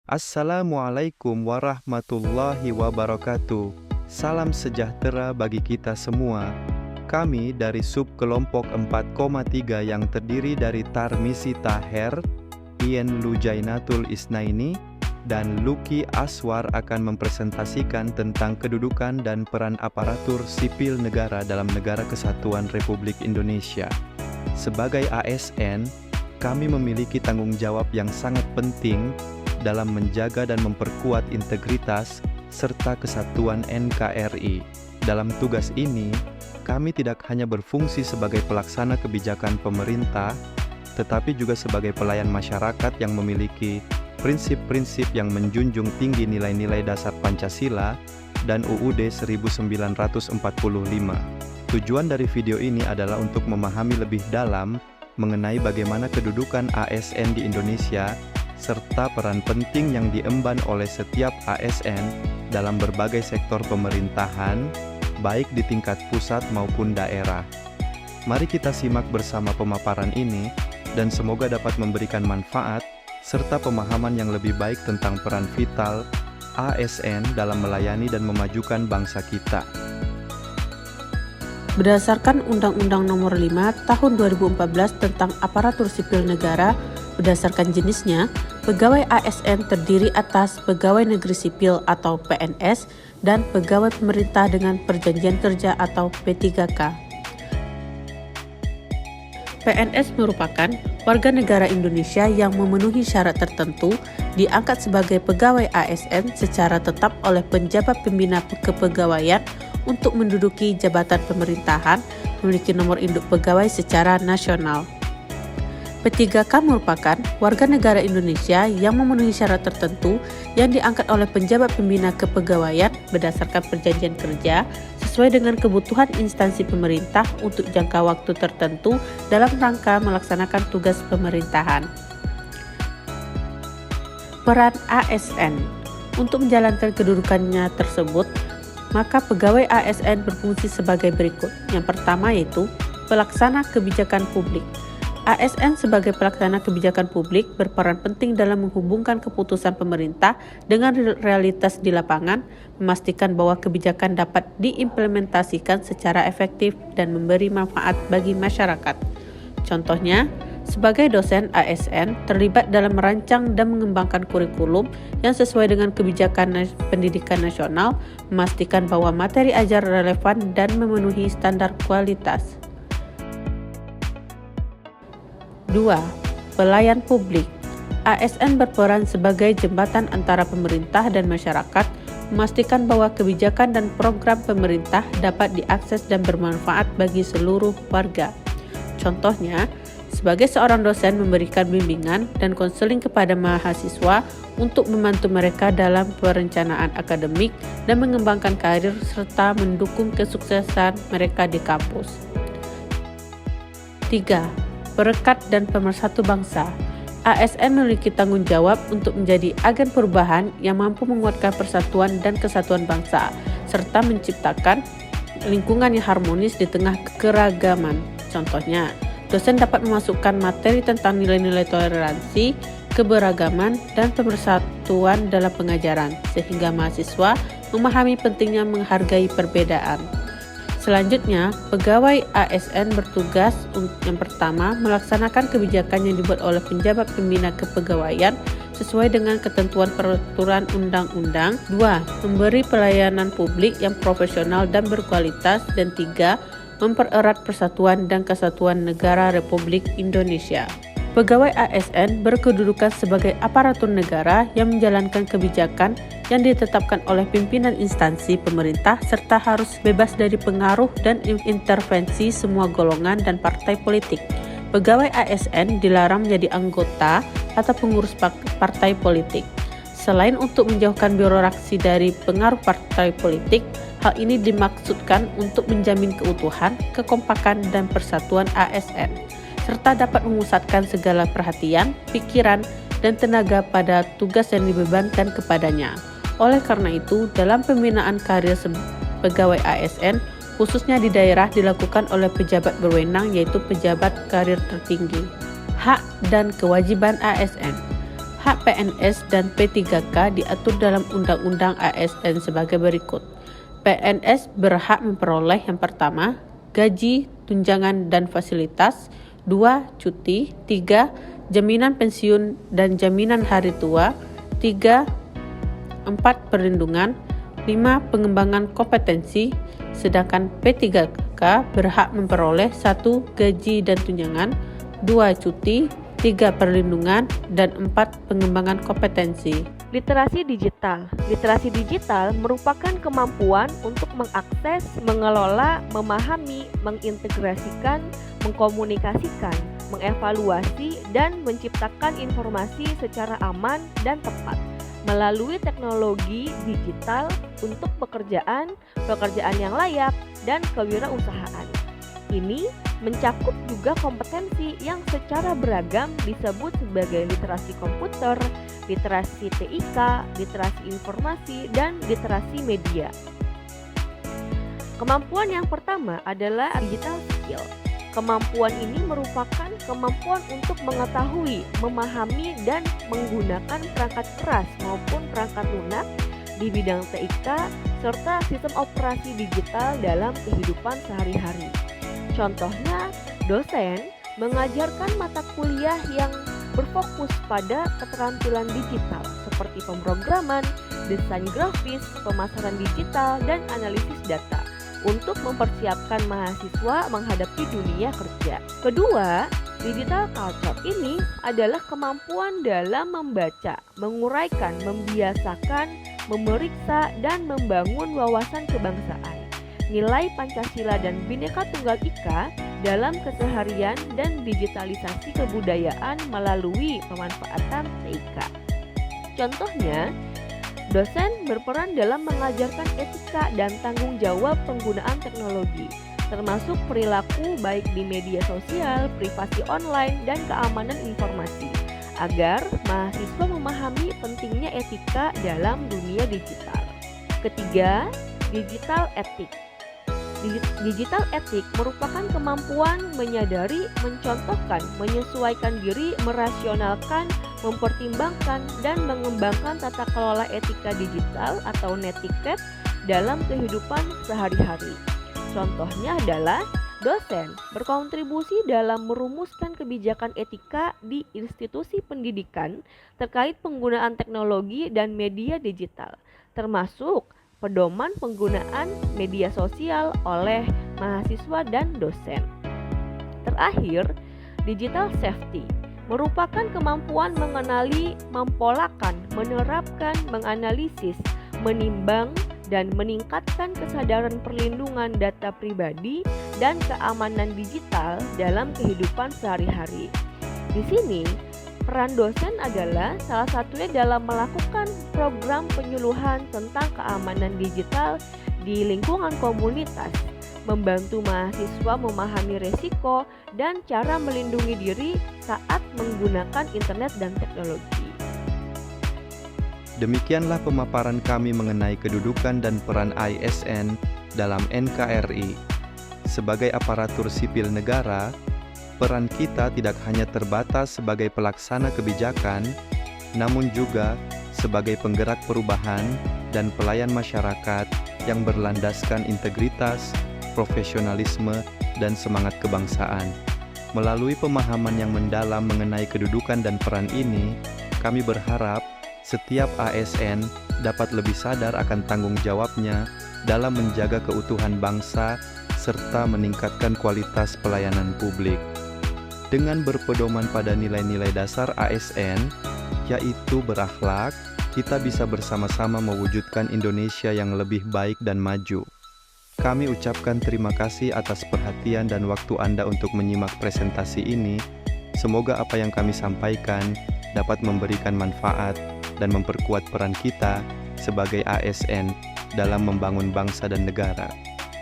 Assalamualaikum warahmatullahi wabarakatuh. Salam sejahtera bagi kita semua. Kami dari sub kelompok 4,3 yang terdiri dari Tarmisi Taher, Ian Lujainatul Isnaini, dan Luki Aswar akan mempresentasikan tentang kedudukan dan peran aparatur sipil negara dalam Negara Kesatuan Republik Indonesia. Sebagai ASN, kami memiliki tanggung jawab yang sangat penting dalam menjaga dan memperkuat integritas serta kesatuan NKRI. Dalam tugas ini, kami tidak hanya berfungsi sebagai pelaksana kebijakan pemerintah, tetapi juga sebagai pelayan masyarakat yang memiliki prinsip-prinsip yang menjunjung tinggi nilai-nilai dasar Pancasila dan UUD 1945. Tujuan dari video ini adalah untuk memahami lebih dalam mengenai bagaimana kedudukan ASN di Indonesia serta peran penting yang diemban oleh setiap ASN dalam berbagai sektor pemerintahan, baik di tingkat pusat maupun daerah. Mari kita simak bersama pemaparan ini, dan semoga dapat memberikan manfaat serta pemahaman yang lebih baik tentang peran vital ASN dalam melayani dan memajukan bangsa kita. Berdasarkan Undang-Undang Nomor 5 Tahun 2014 tentang Aparatur Sipil Negara, berdasarkan jenisnya, pegawai ASN terdiri atas pegawai negeri sipil atau PNS dan pegawai pemerintah dengan perjanjian kerja atau P3K. PNS merupakan warga negara Indonesia yang memenuhi syarat tertentu, diangkat sebagai pegawai ASN secara tetap oleh penjabat pembina kepegawaian untuk menduduki jabatan pemerintahan, memiliki nomor induk pegawai secara nasional. P3K merupakan warga negara Indonesia yang memenuhi syarat tertentu yang diangkat oleh penjabat pembina kepegawaian berdasarkan perjanjian kerja sesuai dengan kebutuhan instansi pemerintah untuk jangka waktu tertentu dalam rangka melaksanakan tugas pemerintahan. Peran ASN untuk menjalankan kedudukannya tersebut, maka pegawai ASN berfungsi sebagai berikut. Yang pertama yaitu pelaksana kebijakan publik. ASN sebagai pelaksana kebijakan publik berperan penting dalam menghubungkan keputusan pemerintah dengan realitas di lapangan, memastikan bahwa kebijakan dapat diimplementasikan secara efektif dan memberi manfaat bagi masyarakat. Contohnya, sebagai dosen ASN terlibat dalam merancang dan mengembangkan kurikulum yang sesuai dengan kebijakan pendidikan nasional, memastikan bahwa materi ajar relevan dan memenuhi standar kualitas. 2. Pelayan publik. ASN berperan sebagai jembatan antara pemerintah dan masyarakat, memastikan bahwa kebijakan dan program pemerintah dapat diakses dan bermanfaat bagi seluruh warga. Contohnya, sebagai seorang dosen memberikan bimbingan dan konseling kepada mahasiswa untuk membantu mereka dalam perencanaan akademik dan mengembangkan karir serta mendukung kesuksesan mereka di kampus. 3. Perekat dan pemersatu bangsa. ASN memiliki tanggung jawab untuk menjadi agen perubahan yang mampu menguatkan persatuan dan kesatuan bangsa, serta menciptakan lingkungan yang harmonis di tengah keragaman. Contohnya, dosen dapat memasukkan materi tentang nilai-nilai toleransi, keberagaman, dan pemersatuan dalam pengajaran, sehingga mahasiswa memahami pentingnya menghargai perbedaan. Selanjutnya, pegawai ASN bertugas yang pertama, melaksanakan kebijakan yang dibuat oleh penjabat pembina kepegawaian sesuai dengan ketentuan peraturan undang-undang. 2. Memberi pelayanan publik yang profesional dan berkualitas. Dan 3. Mempererat persatuan dan kesatuan negara Republik Indonesia. Pegawai ASN berkedudukan sebagai aparatur negara yang menjalankan kebijakan yang ditetapkan oleh pimpinan instansi pemerintah serta harus bebas dari pengaruh dan intervensi semua golongan dan partai politik. Pegawai ASN dilarang menjadi anggota atau pengurus partai politik. Selain untuk menjauhkan birokrasi dari pengaruh partai politik, hal ini dimaksudkan untuk menjamin keutuhan, kekompakan, dan persatuan ASN, serta dapat memusatkan segala perhatian, pikiran, dan tenaga pada tugas yang dibebankan kepadanya. Oleh karena itu, dalam pembinaan karir pegawai ASN, khususnya di daerah, dilakukan oleh pejabat berwenang, yaitu pejabat karir tertinggi. Hak dan kewajiban ASN. Hak PNS dan P3K diatur dalam Undang-Undang ASN sebagai berikut. PNS berhak memperoleh yang pertama, gaji, tunjangan dan fasilitas, 2. Cuti, 3. Jaminan pensiun dan jaminan hari tua, 3. 4. Perlindungan, 5. Pengembangan kompetensi, sedangkan P3K berhak memperoleh 1. Gaji dan tunjangan, 2. Cuti, 3. Perlindungan, dan 4. Pengembangan kompetensi. Literasi digital. Literasi digital merupakan kemampuan untuk mengakses, mengelola, memahami, mengintegrasikan, mengkomunikasikan, mengevaluasi, dan menciptakan informasi secara aman dan tepat melalui teknologi digital untuk pekerjaan yang layak, dan kewirausahaan. Ini mencakup juga kompetensi yang secara beragam disebut sebagai literasi komputer, literasi TIK, literasi informasi, dan literasi media. Kemampuan yang pertama adalah digital skill. Kemampuan ini merupakan kemampuan untuk mengetahui, memahami, dan menggunakan perangkat keras maupun perangkat lunak di bidang TIK serta sistem operasi digital dalam kehidupan sehari-hari. Contohnya, dosen mengajarkan mata kuliah yang berfokus pada keterampilan digital seperti pemrograman, desain grafis, pemasaran digital, dan analisis data untuk mempersiapkan mahasiswa menghadapi dunia kerja. Kedua, digital culture ini adalah kemampuan dalam membaca, menguraikan, membiasakan, memeriksa, dan membangun wawasan kebangsaan, nilai Pancasila dan Bhinneka Tunggal Ika dalam keseharian, dan digitalisasi kebudayaan melalui pemanfaatan TIK. Contohnya, dosen berperan dalam mengajarkan etika dan tanggung jawab penggunaan teknologi, termasuk perilaku baik di media sosial, privasi online, dan keamanan informasi, agar mahasiswa memahami pentingnya etika dalam dunia digital. Ketiga, digital etik. Digital etik merupakan kemampuan menyadari, mencontohkan, menyesuaikan diri, merasionalkan, mempertimbangkan, dan mengembangkan tata kelola etika digital atau netiquette dalam kehidupan sehari-hari. Contohnya adalah dosen berkontribusi dalam merumuskan kebijakan etika di institusi pendidikan terkait penggunaan teknologi dan media digital, termasuk pedoman penggunaan media sosial oleh mahasiswa dan dosen. Terakhir, digital safety merupakan kemampuan mengenali, mempolakan, menerapkan, menganalisis, menimbang, dan meningkatkan kesadaran perlindungan data pribadi dan keamanan digital dalam kehidupan sehari-hari. Di sini, peran dosen adalah salah satunya dalam melakukan program penyuluhan tentang keamanan digital di lingkungan komunitas, membantu mahasiswa memahami resiko dan cara melindungi diri saat menggunakan internet dan teknologi. Demikianlah pemaparan kami mengenai kedudukan dan peran ASN dalam NKRI. Sebagai aparatur sipil negara, peran kita tidak hanya terbatas sebagai pelaksana kebijakan, namun juga sebagai penggerak perubahan dan pelayan masyarakat yang berlandaskan integritas, profesionalisme, dan semangat kebangsaan. Melalui pemahaman yang mendalam mengenai kedudukan dan peran ini, kami berharap setiap ASN dapat lebih sadar akan tanggung jawabnya dalam menjaga keutuhan bangsa serta meningkatkan kualitas pelayanan publik. Dengan berpedoman pada nilai-nilai dasar ASN, yaitu berakhlak, kita bisa bersama-sama mewujudkan Indonesia yang lebih baik dan maju. Kami ucapkan terima kasih atas perhatian dan waktu Anda untuk menyimak presentasi ini. Semoga apa yang kami sampaikan dapat memberikan manfaat dan memperkuat peran kita sebagai ASN dalam membangun bangsa dan negara.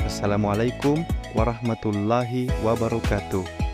Assalamualaikum warahmatullahi wabarakatuh.